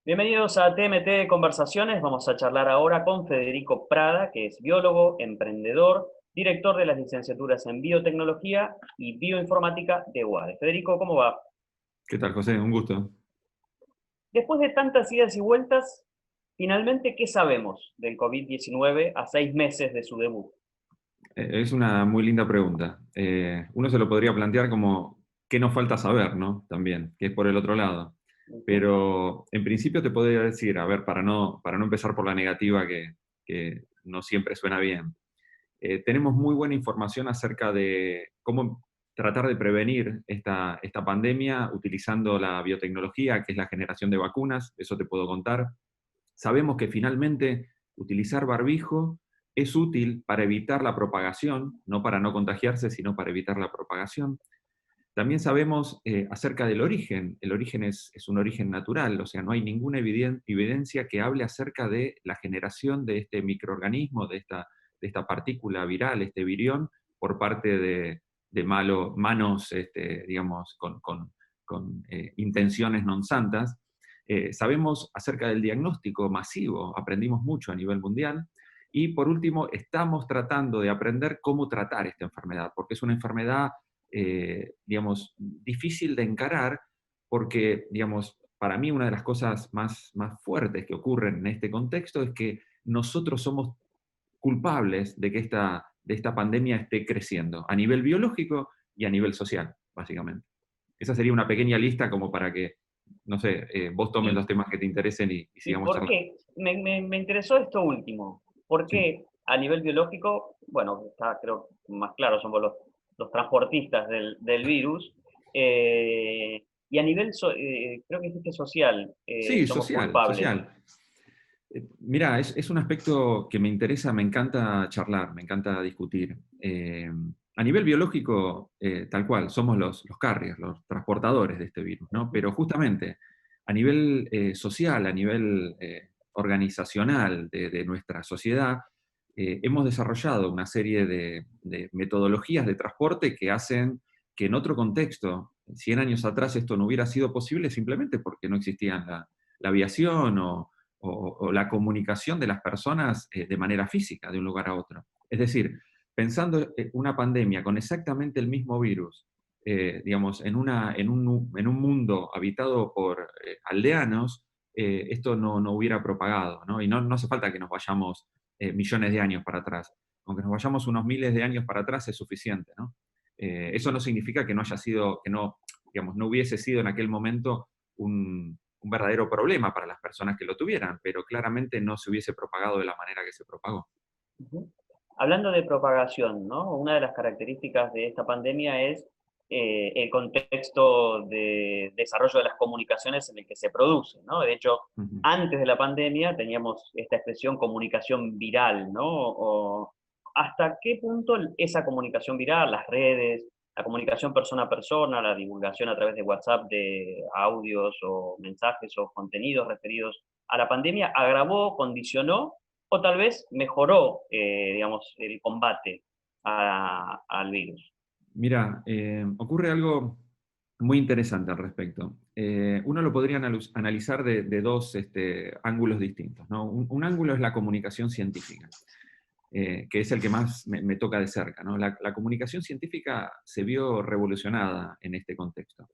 Bienvenidos a TMT Conversaciones. Vamos a charlar ahora con Federico Prada, que es biólogo, emprendedor, director de las licenciaturas en biotecnología y bioinformática de UADE. Federico, ¿cómo va? ¿Qué tal, José? Un gusto. Después de tantas idas y vueltas, finalmente, ¿qué sabemos del COVID-19 a 6 meses de su debut? Es una muy linda pregunta. Uno se lo podría plantear como, ¿qué nos falta saber, no? También, que es por el otro lado. Ujú. Pero en principio te podría decir, a ver, para no empezar por la negativa que no siempre suena bien, tenemos muy buena información acerca de cómo tratar de prevenir esta pandemia utilizando la biotecnología, que es la generación de vacunas, eso te puedo contar. Sabemos que finalmente utilizar barbijo es útil para evitar la propagación, no para no contagiarse, sino para evitar la propagación. También sabemos acerca del origen. El origen es un origen natural, o sea, no hay ninguna evidencia que hable acerca de la generación de este microorganismo, de esta partícula viral, este virión, por parte de manos, digamos, con intenciones non santas. Sabemos acerca del diagnóstico masivo, aprendimos mucho a nivel mundial. Y por último, estamos tratando de aprender cómo tratar esta enfermedad, porque es una enfermedad digamos, difícil de encarar porque, digamos, para mí una de las cosas más fuertes que ocurren en este contexto es que nosotros somos culpables de esta pandemia esté creciendo, a nivel biológico y a nivel social, básicamente. Esa sería una pequeña lista como para que, no sé, vos tomes los ¿Y, temas que te interesen y y sigamos por charlando. qué? Me interesó esto último. ¿Por Sí, qué a nivel biológico, bueno, está creo más claro, somos los transportistas del virus, y a nivel, creo que dijiste social, sí, somos social, culpables? social. Mira, es un aspecto que me interesa, me encanta charlar, me encanta discutir. A nivel biológico, tal cual, somos los carriers, los transportadores de este virus, ¿no? Ujú. Pero justamente a nivel social, a nivel organizacional de nuestra sociedad, hemos desarrollado una serie de metodologías de transporte que hacen que en otro contexto, 100 años atrás, esto no hubiera sido posible simplemente porque no existían la aviación o la comunicación de las personas de manera física, de un lugar a otro. Es decir, pensando una pandemia con exactamente el mismo virus, digamos, en un mundo habitado por aldeanos, esto no hubiera propagado, ¿no? Y no hace falta que nos vayamos millones de años para atrás. Aunque nos vayamos unos miles de años para atrás es suficiente, ¿no? Eso no significa que no haya sido, que no, digamos, no hubiese sido en aquel momento un verdadero problema para las personas que lo tuvieran, pero claramente no se hubiese propagado de la manera que se propagó. Ujú. Hablando de propagación, ¿no? Una de las características de esta pandemia es el contexto de desarrollo de las comunicaciones en el que se produce, ¿no? De hecho, Ujú. antes de la pandemia teníamos esta expresión comunicación viral, ¿no? ¿Hasta qué punto esa comunicación viral, las redes, la comunicación persona a persona, la divulgación a través de WhatsApp de audios o mensajes o contenidos referidos a la pandemia agravó, condicionó o tal vez mejoró, digamos, el combate al virus? Mira, ocurre algo muy interesante al respecto. Uno lo podría analizar de dos ángulos distintos, ¿no? Un ángulo es la comunicación científica, que es el que más me toca de cerca, ¿no? La comunicación científica se vio revolucionada en este contexto.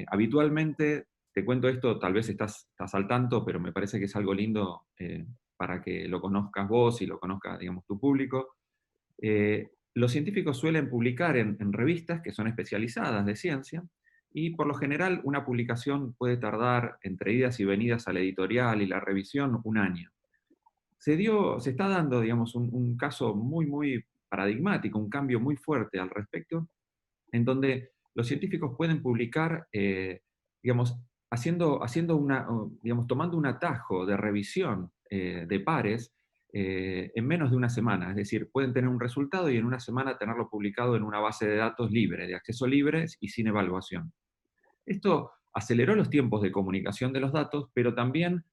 Habitualmente, te cuento esto, tal vez estás al tanto, pero me parece que es algo lindo para que lo conozcas vos y lo conozca, digamos, tu público. Los científicos suelen publicar en revistas que son especializadas de ciencia y por lo general una publicación puede tardar entre idas y venidas a la editorial y la revisión un año. Se está dando, digamos, un caso muy paradigmático, un cambio muy fuerte al respecto, en donde los científicos pueden publicar, digamos, digamos, tomando un atajo de revisión de pares en menos de una semana. Es decir, pueden tener un resultado y en una semana tenerlo publicado en una base de datos libre, de acceso libre y sin evaluación. Esto aceleró los tiempos de comunicación de los datos, pero también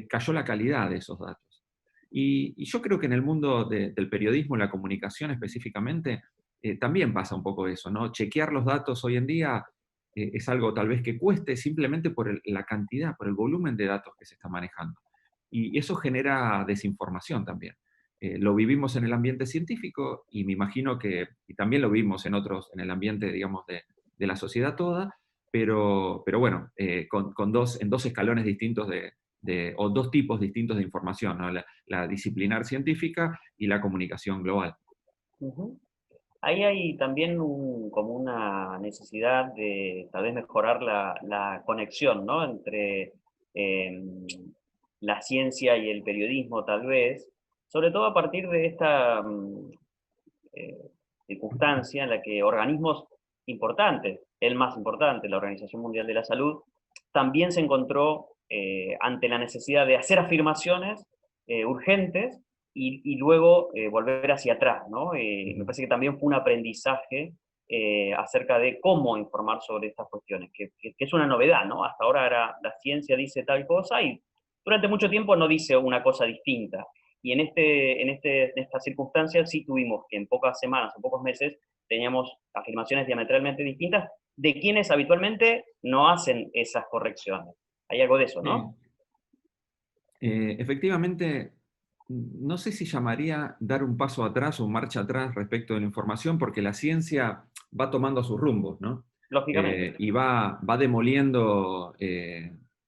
cayó la calidad de esos datos. Y yo creo que en el mundo del periodismo, la comunicación específicamente, también pasa un poco eso, ¿no? Chequear los datos hoy en día es algo tal vez que cueste simplemente por la cantidad, por el volumen de datos que se está manejando. Y eso genera desinformación también. Lo vivimos en el ambiente científico y me imagino que y también lo vimos en otros, en el ambiente, digamos, de la sociedad toda, pero bueno, en dos escalones distintos o dos tipos distintos de información, ¿no? La disciplinar científica y la comunicación global. Ujú. Ahí hay también como una necesidad de tal vez mejorar la conexión, ¿no? Entre em, la ciencia y el periodismo, tal vez, sobre todo a partir de esta eh, circunstancia en la que organismos importantes, el más importante, la Organización Mundial de la Salud, también se encontró ante la necesidad de hacer afirmaciones urgentes y luego volver hacia atrás, ¿no? Me parece que también fue un aprendizaje acerca de cómo informar sobre estas cuestiones, que es una novedad, ¿no? Hasta ahora la ciencia dice tal cosa y durante mucho tiempo no dice una cosa distinta. Y en esta circunstancia sí tuvimos que en pocas semanas, en pocos meses, teníamos afirmaciones diametralmente distintas de quienes habitualmente no hacen esas correcciones. Hay algo de eso, Sí. ¿no? Efectivamente, no sé si llamaría dar un paso atrás o marcha atrás respecto de la información, porque la ciencia va tomando sus rumbos, ¿no? Lógicamente. Y va demoliendo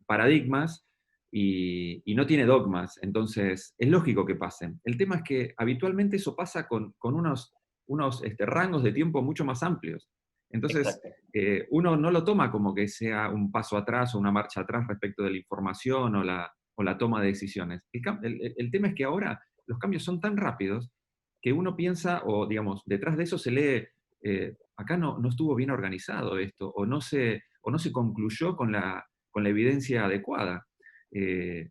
paradigmas y no tiene dogmas, entonces es lógico que pasen. El tema es que habitualmente eso pasa con unos rangos de tiempo mucho más amplios. Entonces, Exacto. uno no lo toma como que sea un paso atrás o una marcha atrás respecto de la información o la toma de decisiones. El tema es que ahora los cambios son tan rápidos que uno piensa, o digamos, detrás de eso se lee, acá no estuvo bien organizado esto, o no se concluyó con la evidencia adecuada.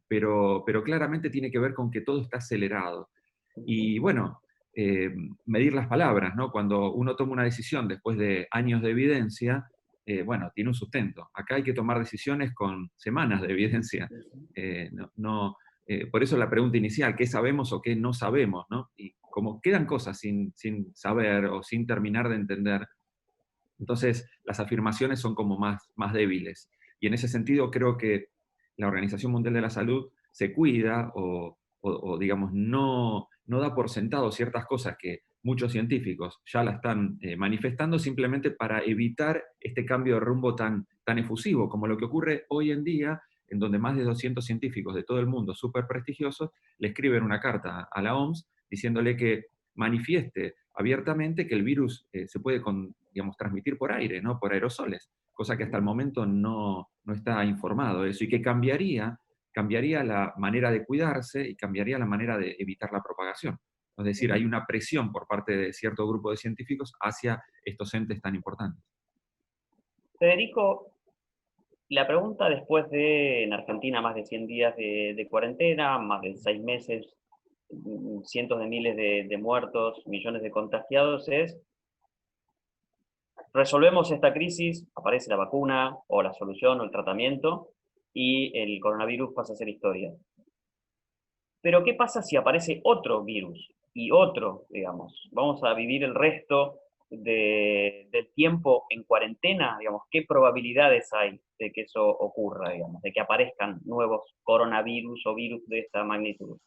Pero claramente tiene que ver con que todo está acelerado. Ujú. Y bueno, eh, medir las palabras, ¿no? Cuando uno toma una decisión después de años de evidencia, bueno, tiene un sustento. Acá hay que tomar decisiones con semanas de evidencia. Ujú. Por eso la pregunta inicial, ¿qué sabemos o qué no sabemos? ¿No? Y como quedan cosas sin saber o sin terminar de entender, entonces las afirmaciones son como más débiles. Y en ese sentido creo que la Organización Mundial de la Salud se cuida o, digamos, no da por sentado ciertas cosas que muchos científicos ya la están manifestando simplemente para evitar este cambio de rumbo tan efusivo, como lo que ocurre hoy en día, en donde más de 200 científicos de todo el mundo, súper prestigiosos, le escriben una carta a la OMS diciéndole que manifieste abiertamente que el virus se puede, digamos, transmitir por aire, ¿no? Por aerosoles, cosa que hasta el momento no está informado de eso, y que cambiaría la manera de cuidarse y cambiaría la manera de evitar la propagación. Es decir, hay Ujú. una presión por parte de cierto grupo de científicos hacia estos entes tan importantes. Federico, la pregunta después de en Argentina más de 100 días de cuarentena, más de 6 meses, cientos de miles de muertos, millones de contagiados, es, resolvemos esta crisis, aparece la vacuna o la solución o el tratamiento y el coronavirus pasa a ser historia. Pero ¿qué pasa si aparece otro virus y otro, digamos? Vamos a vivir el resto del tiempo en cuarentena, digamos, ¿qué probabilidades hay de que eso ocurra, digamos, de que aparezcan nuevos coronavirus o virus de esta magnitud?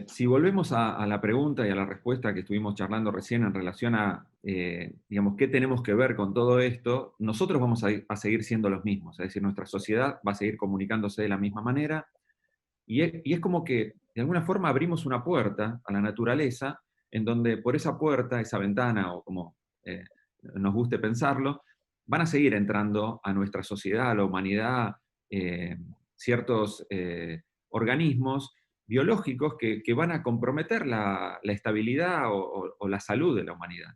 Si volvemos a la pregunta y a la respuesta que estuvimos charlando recién en relación a, digamos, qué tenemos que ver con todo esto, nosotros vamos a seguir siendo los mismos, es decir, nuestra sociedad va a seguir comunicándose de la misma manera, y es como que de alguna forma abrimos una puerta a la naturaleza, en donde por esa puerta, esa ventana, o como nos guste pensarlo, van a seguir entrando a nuestra sociedad, a la humanidad, eh, ciertos organismos biológicos que van a comprometer la estabilidad o la salud de la humanidad.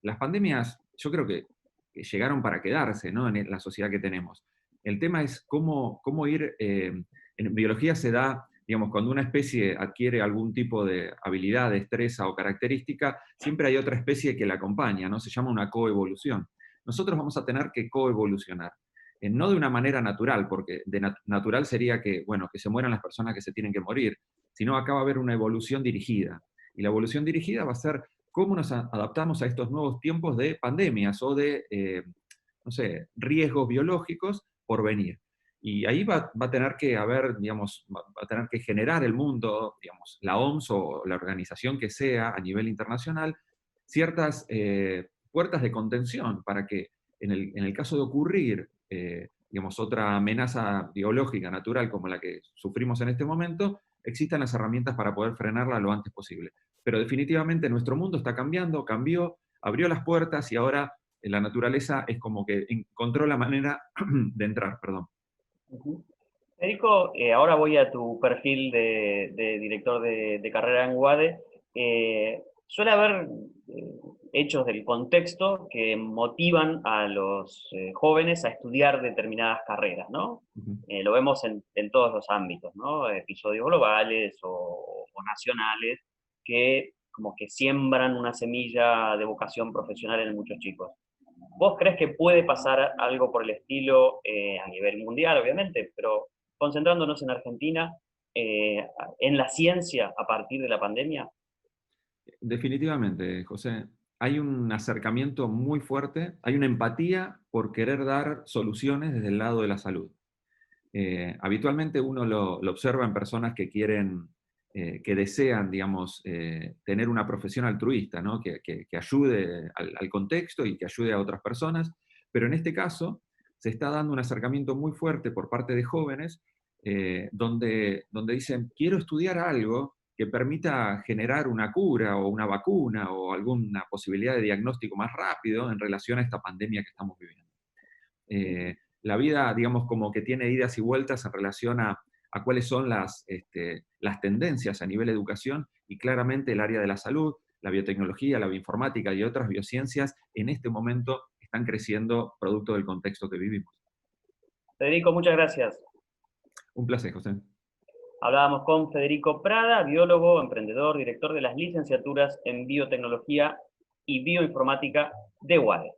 Las pandemias, yo creo que llegaron para quedarse, ¿no? En la sociedad que tenemos. El tema es cómo ir, en biología se da, digamos, cuando una especie adquiere algún tipo de habilidad, destreza o característica, siempre hay otra especie que la acompaña, ¿no? Se llama una coevolución. Nosotros vamos a tener que coevolucionar. No de una manera natural, porque natural sería que, bueno, que se mueran las personas que se tienen que morir, sino acá va a haber una evolución dirigida. Y la evolución dirigida va a ser cómo nos adaptamos a estos nuevos tiempos de pandemias o de no sé, riesgos biológicos por venir. Y ahí va a tener que haber, digamos, va a tener que generar el mundo, digamos, la OMS o la organización que sea a nivel internacional, ciertas puertas de contención para que en el caso de ocurrir, digamos, otra amenaza biológica natural como la que sufrimos en este momento, existan las herramientas para poder frenarla lo antes posible. Pero definitivamente nuestro mundo está cambiando, cambió, abrió las puertas y ahora la naturaleza es como que encontró la manera de entrar, perdón. Ujú. Federico, ahora voy a tu perfil de director de carrera en UADE. Suele haber hechos del contexto que motivan a los jóvenes a estudiar determinadas carreras, ¿no? Ujú. Lo vemos en todos los ámbitos, ¿no? Episodios globales o nacionales que como que siembran una semilla de vocación profesional en muchos chicos. ¿Vos crees que puede pasar algo por el estilo a nivel mundial, obviamente, pero concentrándonos en Argentina, en la ciencia a partir de la pandemia? Definitivamente, José. Hay un acercamiento muy fuerte, hay una empatía por querer dar soluciones desde el lado de la salud. Habitualmente uno lo observa en personas que quieren, que desean, digamos, tener una profesión altruista, ¿no? Que ayude al contexto y que ayude a otras personas, pero en este caso se está dando un acercamiento muy fuerte por parte de jóvenes donde dicen, quiero estudiar algo que permita generar una cura o una vacuna o alguna posibilidad de diagnóstico más rápido en relación a esta pandemia que estamos viviendo. La vida, digamos, como que tiene idas y vueltas en relación a cuáles son las tendencias a nivel de educación y claramente el área de la salud, la biotecnología, la bioinformática y otras biociencias en este momento están creciendo producto del contexto que vivimos. Federico, muchas gracias. Un placer, José. Hablábamos con Federico Prada, biólogo, emprendedor, director de las licenciaturas en biotecnología y bioinformática de UADE.